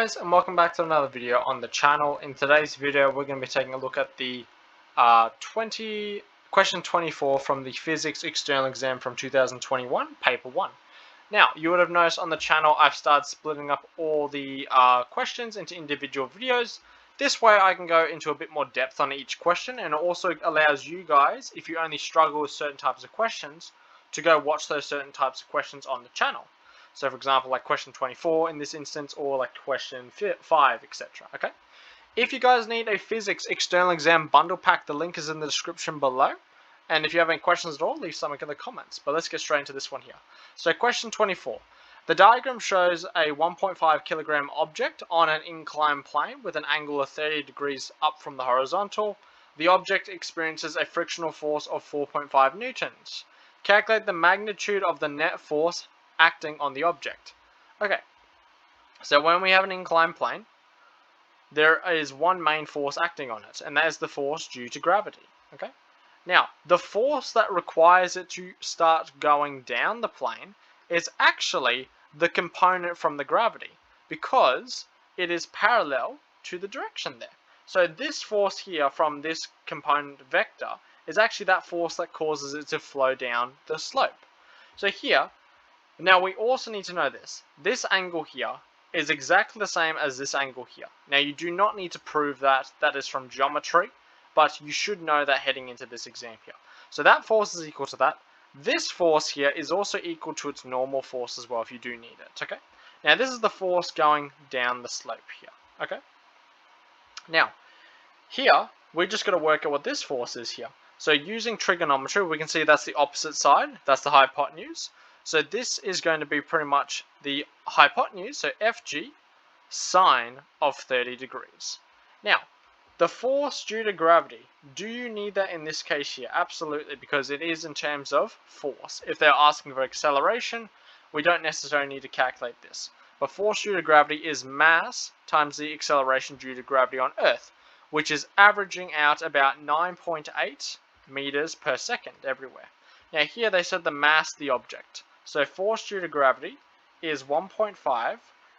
Guys, and welcome back to another video on the channel. In today's video we're going to be taking a look at the question 24 from the Physics External Exam from 2021, paper 1. Now, you would have noticed on the channel I've started splitting up all the questions into individual videos. This way I can go into a bit more depth on each question, and it also allows you guys, if you only struggle with certain types of questions, to go watch those certain types of questions on the channel. So for example, like question 24 in this instance, or like question 5, etc. Okay. If you guys need a physics external exam bundle pack, the link is in the description below. And if you have any questions at all, leave something in the comments. But let's get straight into this one here. So question 24. The diagram shows a 1.5 kilogram object on an inclined plane with an angle of 30 degrees up from the horizontal. The object experiences a frictional force of 4.5 newtons. Calculate the magnitude of the net force acting on the object. Okay, so when we have an inclined plane, there is one main force acting on it, and that is the force due to gravity. Okay, now the force that requires it to start going down the plane is actually the component from the gravity, because it is parallel to the direction there. So this force here from this component vector is actually that force that causes it to flow down the slope. So here, now we also need to know this. This angle here is exactly the same as this angle here. Now you do not need to prove that, that is from geometry, but you should know that heading into this exam here. So that force is equal to that. This force here is also equal to its normal force as well if you do need it, okay? Now this is the force going down the slope here, okay? Now, here, we're just going to work out what this force is here. So using trigonometry, we can see that's the opposite side, that's the hypotenuse. So this is going to be pretty much the hypotenuse, so FG, sine of 30 degrees. Now, the force due to gravity, do you need that in this case here? Absolutely, because it is in terms of force. If they're asking for acceleration, we don't necessarily need to calculate this. But force due to gravity is mass times the acceleration due to gravity on Earth, which is averaging out about 9.8 meters per second everywhere. Now here they said the mass of the object. So force due to gravity is 1.5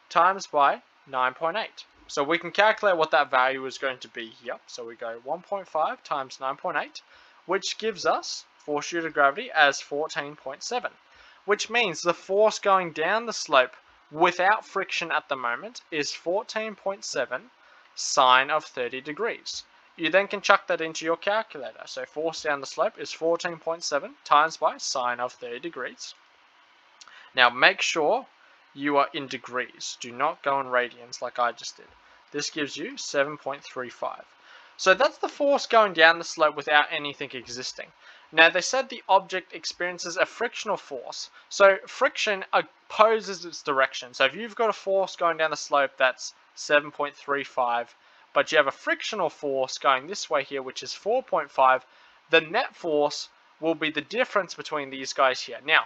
times by 9.8. So we can calculate what that value is going to be here. So we go 1.5 times 9.8, which gives us force due to gravity as 14.7, which means the force going down the slope without friction at the moment is 14.7 sine of 30 degrees. You then can chuck that into your calculator. So force down the slope is 14.7 times by sine of 30 degrees. Now make sure you are in degrees. Do not go in radians like I just did. This gives you 7.35. So that's the force going down the slope without anything existing. Now they said the object experiences a frictional force. So friction opposes its direction. So if you've got a force going down the slope that's 7.35, but you have a frictional force going this way here, which is 4.5, the net force will be the difference between these guys here. Now,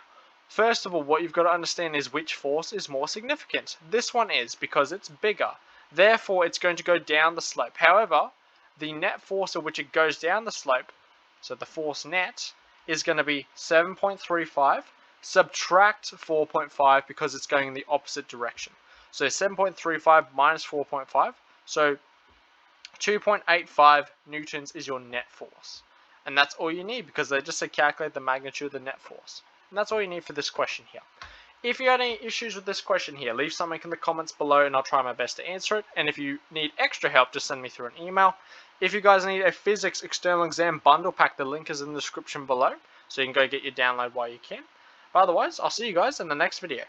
first of all, what you've got to understand is which force is more significant. This one is, because it's bigger. Therefore, it's going to go down the slope. However, the net force at which it goes down the slope, so the force net, is going to be 7.35, subtract 4.5 because it's going in the opposite direction. So 7.35 minus 4.5, so 2.85 newtons is your net force. And that's all you need, because they just said calculate the magnitude of the net force. And that's all you need for this question here. If you had any issues with this question here, leave something in the comments below and I'll try my best to answer it. And if you need extra help, just send me through an email. If you guys need a physics external exam bundle pack, the link is in the description below, so you can go get your download while you can. But otherwise, I'll see you guys in the next video.